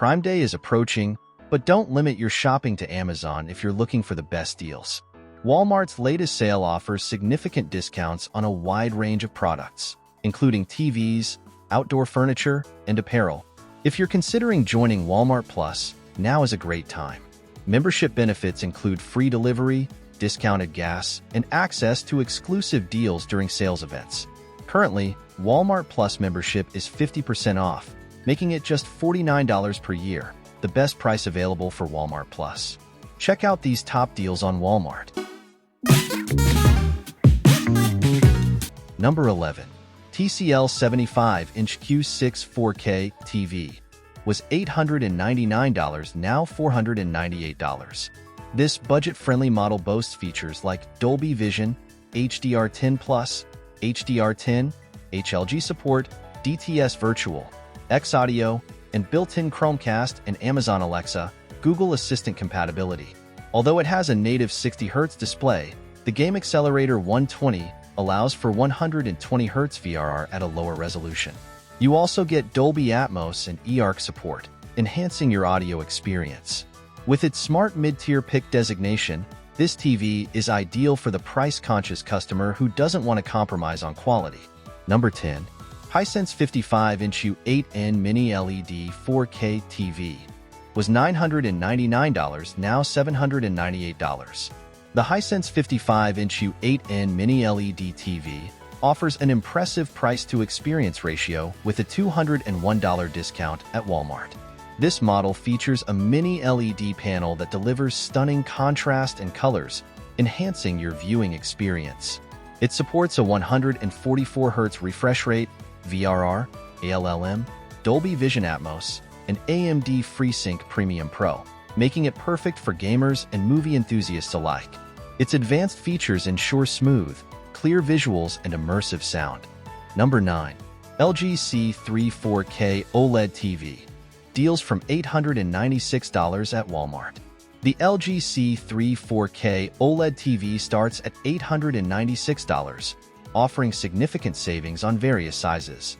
Prime Day is approaching, but don't limit your shopping to Amazon if you're looking for the best deals. Walmart's latest sale offers significant discounts on a wide range of products, including TVs, outdoor furniture, and apparel. If you're considering joining Walmart Plus, now is a great time. Membership benefits include free delivery, discounted gas, and access to exclusive deals during sales events. Currently, Walmart Plus membership is 50% off, making it just $49 per year, the best price available for Walmart Plus. Check out these top deals on Walmart. Number 11. TCL 75-inch Q6 4K TV was $899, now $498. This budget-friendly model boasts features like Dolby Vision, HDR10+, HDR10, HLG support, DTS Virtual, X Audio, and built-in Chromecast and Amazon Alexa, Google Assistant compatibility. Although it has a native 60Hz display, the Game Accelerator 120 allows for 120 Hz VRR at a lower resolution. You also get Dolby Atmos and eARC support, enhancing your audio experience. With its smart mid-tier pick designation, this TV is ideal for the price-conscious customer who doesn't want to compromise on quality. Number 10. Hisense 55-inch U8N Mini-LED 4K TV was $999, now $798. The Hisense 55-inch U8N Mini-LED TV offers an impressive price-to-experience ratio with a $201 discount at Walmart. This model features a mini-LED panel that delivers stunning contrast and colors, enhancing your viewing experience. It supports a 144 Hz refresh rate, VRR, ALLM, Dolby Vision Atmos, and AMD FreeSync Premium Pro, making it perfect for gamers and movie enthusiasts alike. Its advanced features ensure smooth, clear visuals and immersive sound. Number 9. LG C3 4K OLED TV. Deals from $896 at Walmart. The LG C3 4K OLED TV starts at $896, offering significant savings on various sizes.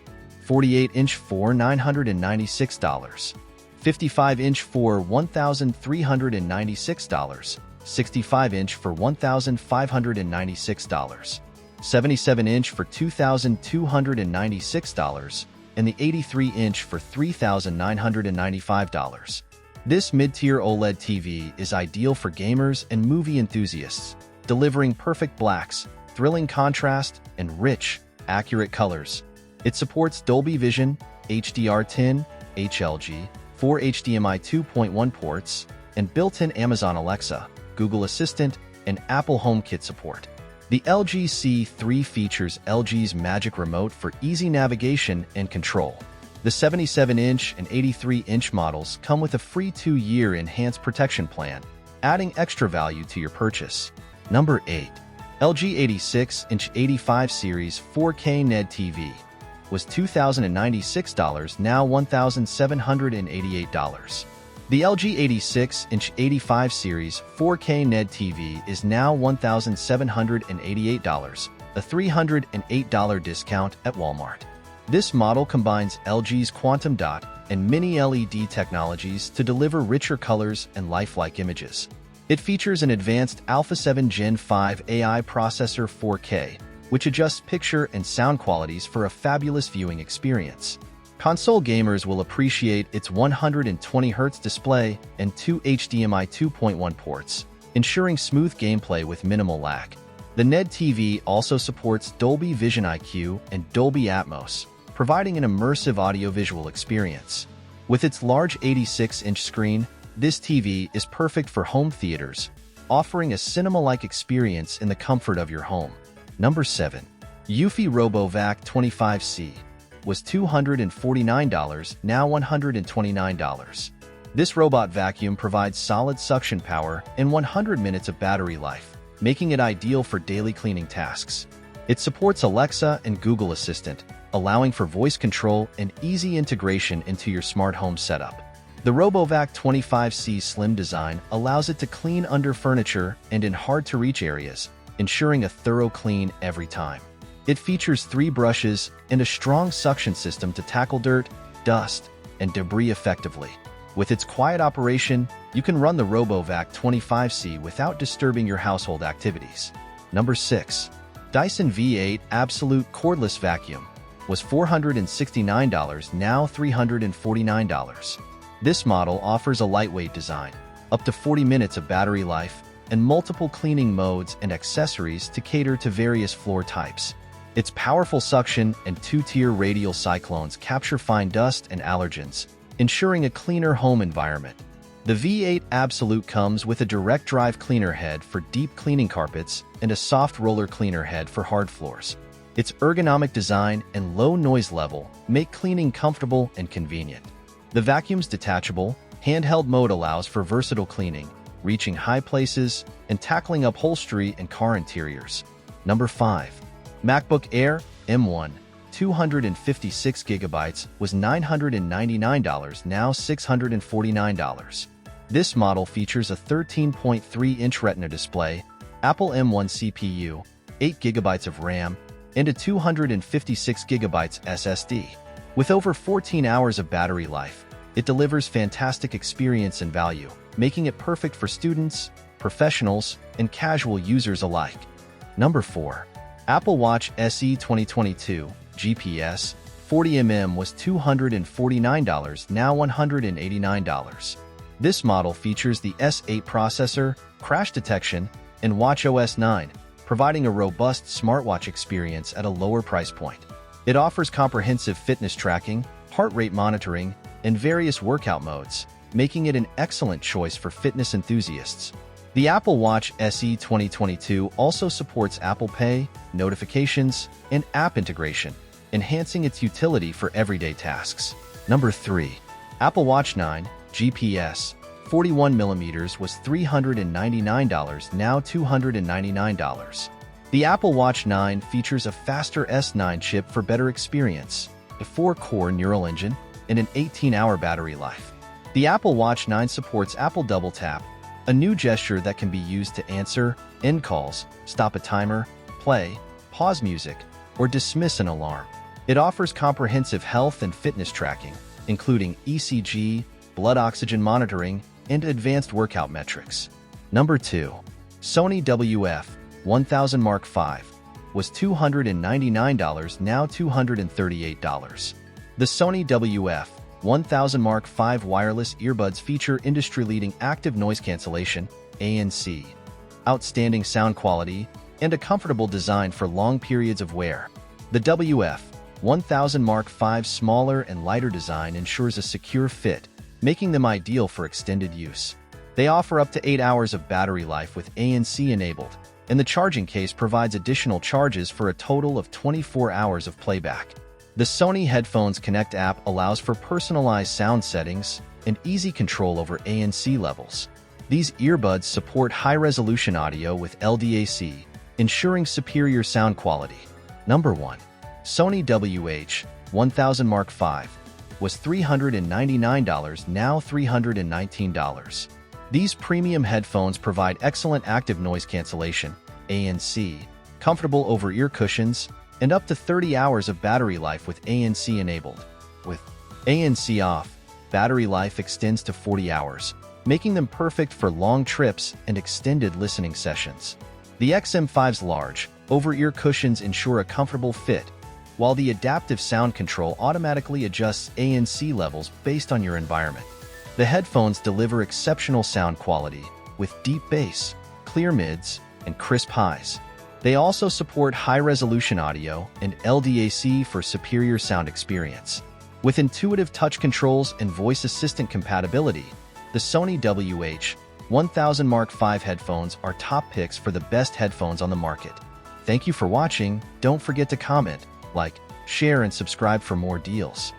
48-inch for $996, 55-inch for $1,396, 65-inch for $1,596, 77-inch for $2,296, and the 83-inch for $3,995. This mid-tier OLED TV is ideal for gamers and movie enthusiasts, delivering perfect blacks, thrilling contrast, and rich, accurate colors. It supports Dolby Vision, HDR10, HLG, 4 HDMI 2.1 ports, and built-in Amazon Alexa, Google Assistant, and Apple HomeKit support. The LG C3 features LG's Magic Remote for easy navigation and control. The 77-inch and 83-inch models come with a free 2-year enhanced protection plan, adding extra value to your purchase. Number 8. LG 86-inch 85 series 4K QNED TV was $2,096, now $1,788. The LG 86-inch 85 series 4K QNED TV is now $1,788, a $308 discount at Walmart. This model combines LG's Quantum Dot and Mini-LED technologies to deliver richer colors and lifelike images. It features an advanced Alpha 7 Gen 5 AI processor 4K, which adjusts picture and sound qualities for a fabulous viewing experience. Console gamers will appreciate its 120 Hz display and 2 HDMI 2.1 ports, ensuring smooth gameplay with minimal lag. The QNED TV also supports Dolby Vision IQ and Dolby Atmos, providing an immersive audiovisual experience. With its large 86-inch screen, this TV is perfect for home theaters, offering a cinema-like experience in the comfort of your home. Number 7. Eufy RoboVac 25C was $249, now $129. This robot vacuum provides solid suction power and 100 minutes of battery life, making it ideal for daily cleaning tasks. It supports Alexa and Google Assistant, allowing for voice control and easy integration into your smart home setup. The RoboVac 25C slim design allows it to clean under furniture and in hard-to-reach areas, ensuring a thorough clean every time. It features 3 brushes and a strong suction system to tackle dirt, dust, and debris effectively. With its quiet operation, you can run the RoboVac 25C without disturbing your household activities. Number 6. Dyson V8 Absolute Cordless Vacuum was $469, now $349. This model offers a lightweight design, up to 40 minutes of battery life, and multiple cleaning modes and accessories to cater to various floor types. Its powerful suction and two-tier radial cyclones capture fine dust and allergens, ensuring a cleaner home environment. The V8 Absolute comes with a direct drive cleaner head for deep cleaning carpets and a soft roller cleaner head for hard floors. Its ergonomic design and low noise level make cleaning comfortable and convenient. The vacuum's detachable, handheld mode allows for versatile cleaning, reaching high places and tackling upholstery and car interiors. Number 5. MacBook Air M1 256GB was $999, now $649. This model features a 13.3-inch Retina display, Apple M1 CPU, 8GB of RAM, and a 256GB SSD. With over 14 hours of battery life, it delivers fantastic experience and value, making it perfect for students, professionals, and casual users alike. Number 4. Apple Watch SE 2022 GPS 40mm was $249, now $189. This model features the S8 processor, crash detection, and watchOS 9, providing a robust smartwatch experience at a lower price point. It offers comprehensive fitness tracking, heart rate monitoring, and various workout modes, making it an excellent choice for fitness enthusiasts. The Apple Watch SE 2022 also supports Apple Pay, notifications, and app integration, enhancing its utility for everyday tasks. Number 3. Apple Watch 9 GPS 41mm was $399, now $299. The Apple Watch 9 features a faster S9 chip for better experience, a 4-core neural engine, and an 18-hour battery life. The Apple Watch 9 supports Apple Double Tap, a new gesture that can be used to answer, end calls, stop a timer, play, pause music, or dismiss an alarm. It offers comprehensive health and fitness tracking, including ECG, blood oxygen monitoring, and advanced workout metrics. Number 2. Sony WF-1000XM5 was $299, now $238. The Sony WF-1000XM5 wireless earbuds feature industry-leading active noise cancellation, ANC, outstanding sound quality, and a comfortable design for long periods of wear. The WF-1000XM5's smaller and lighter design ensures a secure fit, making them ideal for extended use. They offer up to 8 hours of battery life with ANC enabled, and the charging case provides additional charges for a total of 24 hours of playback. The Sony Headphones Connect app allows for personalized sound settings and easy control over ANC levels. These earbuds support high-resolution audio with LDAC, ensuring superior sound quality. Number 1. Sony WH-1000XM5 was $399, now $319. These premium headphones provide excellent active noise cancellation, ANC, comfortable over-ear cushions, and up to 30 hours of battery life with ANC enabled. With ANC off, battery life extends to 40 hours, making them perfect for long trips and extended listening sessions. The XM5's large, over-ear cushions ensure a comfortable fit, while the adaptive sound control automatically adjusts ANC levels based on your environment. The headphones deliver exceptional sound quality, with deep bass, clear mids, and crisp highs. They also support high-resolution audio and LDAC for superior sound experience. With intuitive touch controls and voice assistant compatibility, the Sony WH-1000XM5 headphones are top picks for the best headphones on the market. Thank you for watching. Don't forget to comment, like, share, and subscribe for more deals.